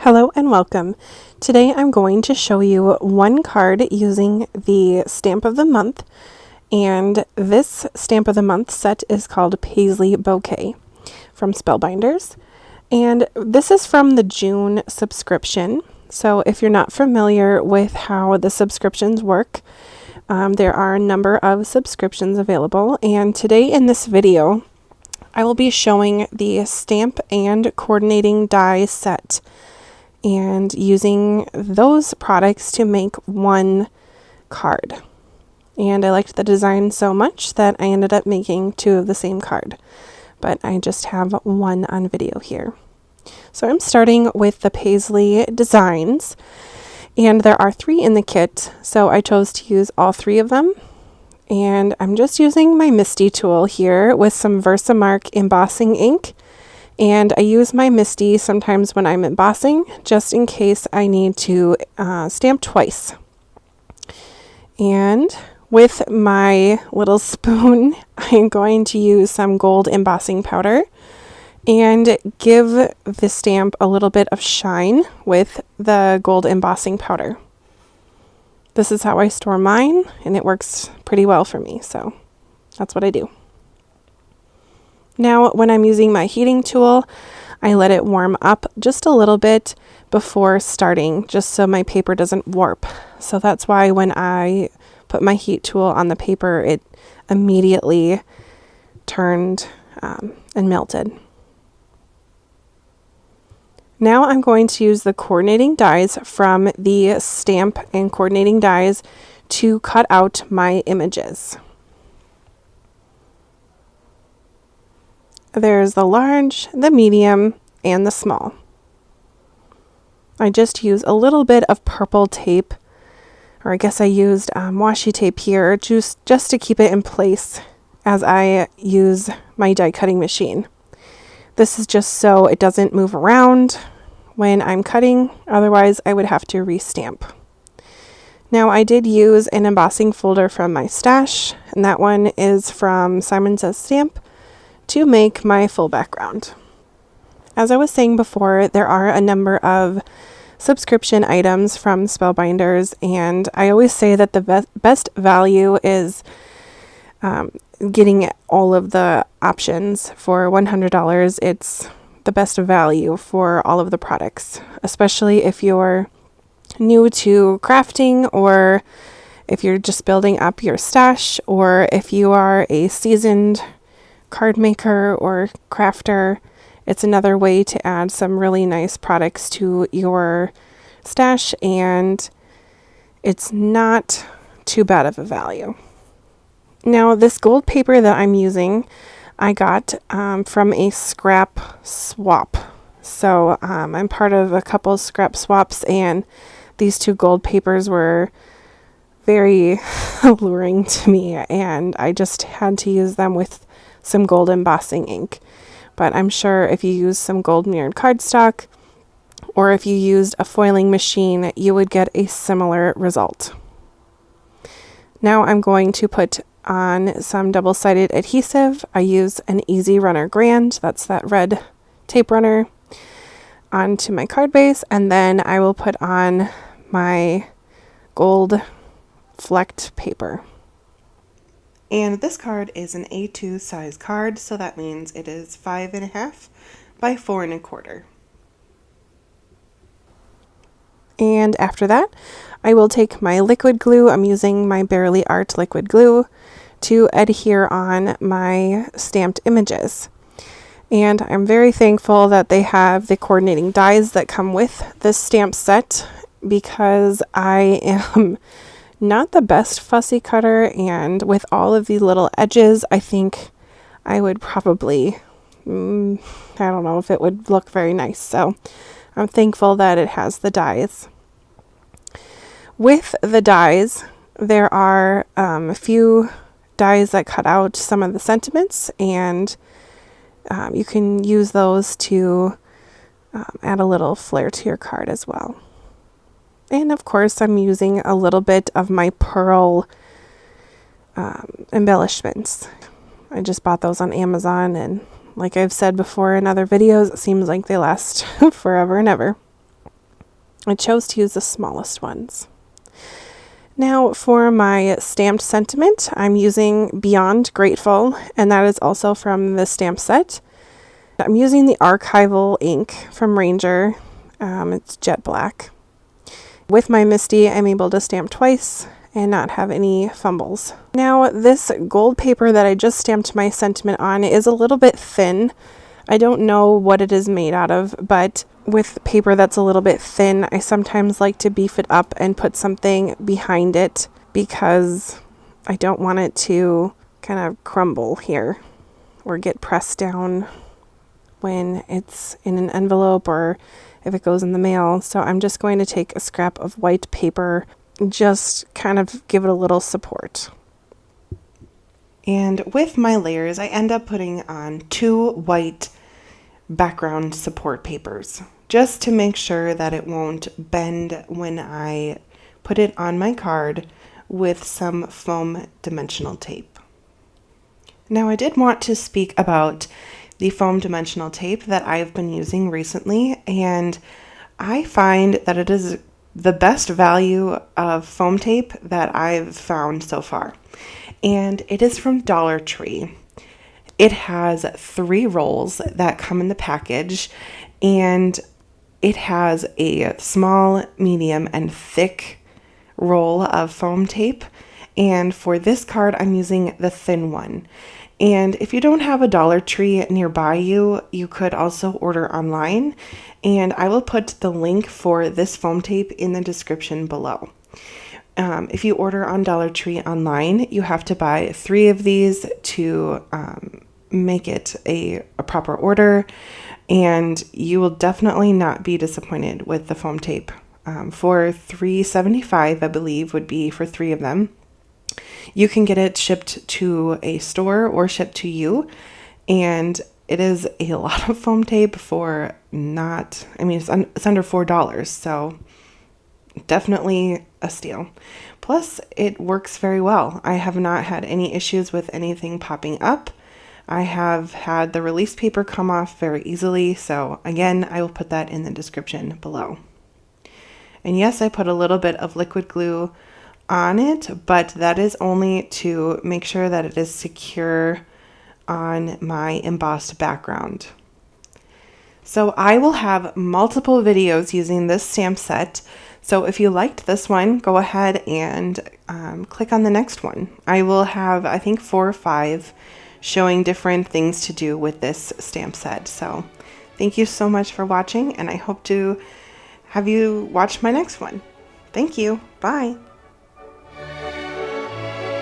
Hello and welcome. Today I'm going to show you one card using the Stamp of the Month, and this Stamp of the Month set is called Paisley Bouquet from Spellbinders, and this is from the June subscription. So if you're not familiar with how the subscriptions work, there are a number of subscriptions available, and today in this video I will be showing the stamp and coordinating die set and using those products to make one card. And I liked the design so much that I ended up making two of the same card, but I just have one on video here. So I'm starting with the Paisley designs, and there are 3 in the kit, so I chose to use all 3 of them. And I'm just using my Misty tool here with some Versamark embossing ink. And I use my Misty sometimes when I'm embossing, just in case I need to stamp twice. And with my little spoon, I'm going to use some gold embossing powder and give the stamp a little bit of shine with the gold embossing powder. This is how I store mine, and it works pretty well for me, so that's what I do. Now, when I'm using my heating tool, I let it warm up just a little bit before starting, just so my paper doesn't warp. So that's why when I put my heat tool on the paper, it immediately turned and melted. Now I'm going to use the coordinating dies from the Stamp and Coordinating Dies to cut out my images. There's the large, the medium, and the small. I just use a little bit of purple tape, or I guess I used washi tape here just to keep it in place as I use my die cutting machine. This is just so it doesn't move around when I'm cutting, otherwise I would have to restamp. Now I did use an embossing folder from my stash, and that one is from Simon Says Stamp, to make my full background. As I was saying before, there are a number of subscription items from Spellbinders, and I always say that the best value is getting all of the options. For $100, it's the best value for all of the products, especially if you're new to crafting, or if you're just building up your stash, or if you are a seasoned card maker or crafter. It's another way to add some really nice products to your stash, and it's not too bad of a value. Now, this gold paper that I'm using, I got from a scrap swap. So I'm part of a couple scrap swaps, and these 2 gold papers were very alluring to me, and I just had to use them with some gold embossing ink. But I'm sure if you use some gold mirrored cardstock, or if you used a foiling machine, you would get a similar result. Now I'm going to put on some double-sided adhesive. I use an Easy Runner Grand, that's that red tape runner, onto my card base, and then I will put on my gold flecked paper. And this card is an A2 size card, so that means it is 5.5 by 4.25. And after that, I will take my liquid glue. I'm using my Barely Art liquid glue to adhere on my stamped images. And I'm very thankful that they have the coordinating dies that come with this stamp set, because I am not the best fussy cutter, and with all of the little edges, I think I would probably, I don't know if it would look very nice. So I'm thankful that it has the dies. With the dies, there are a few dies that cut out some of the sentiments, and you can use those to add a little flair to your card as well. And of course, I'm using a little bit of my pearl embellishments. I just bought those on Amazon, and like I've said before in other videos, it seems like they last forever and ever. I chose to use the smallest ones. Now for my stamped sentiment, I'm using Beyond Grateful, and that is also from the stamp set. I'm using the archival ink from Ranger. It's jet black. With my Misty, I'm able to stamp twice and not have any fumbles. Now this gold paper that I just stamped my sentiment on is a little bit thin. I don't know what it is made out of, but with paper that's a little bit thin, I sometimes like to beef it up and put something behind it because I don't want it to kind of crumble here or get pressed down when it's in an envelope or if it goes in the mail. So I'm just going to take a scrap of white paper, just kind of give it a little support. And with my layers, I end up putting on 2 white background support papers, just to make sure that it won't bend when I put it on my card with some foam dimensional tape. Now I did want to speak about the foam dimensional tape that I've been using recently, and I find that it is the best value of foam tape that I've found so far. And it is from Dollar Tree. It has 3 rolls that come in the package, and it has a small, medium, and thick roll of foam tape. And for this card, I'm using the thin one. And if you don't have a Dollar Tree nearby you, you could also order online. And I will put the link for this foam tape in the description below. If you order on Dollar Tree online, you have to buy 3 of these to make it a proper order. And you will definitely not be disappointed with the foam tape. For $3.75, I believe, would be for 3 of them. You can get it shipped to a store or shipped to you, and it is a lot of foam tape for not, I mean, it's under $4, so definitely a steal. Plus, it works very well. I have not had any issues with anything popping up. I have had the release paper come off very easily, so again, I will put that in the description below. And yes, I put a little bit of liquid glue on it, but that is only to make sure that it is secure on my embossed background. So I will have multiple videos using this stamp set. So if you liked this one, go ahead and click on the next one. I will have, I think, 4 or 5 showing different things to do with this stamp set. So thank you so much for watching, and I hope to have you watch my next one. Thank you. Bye.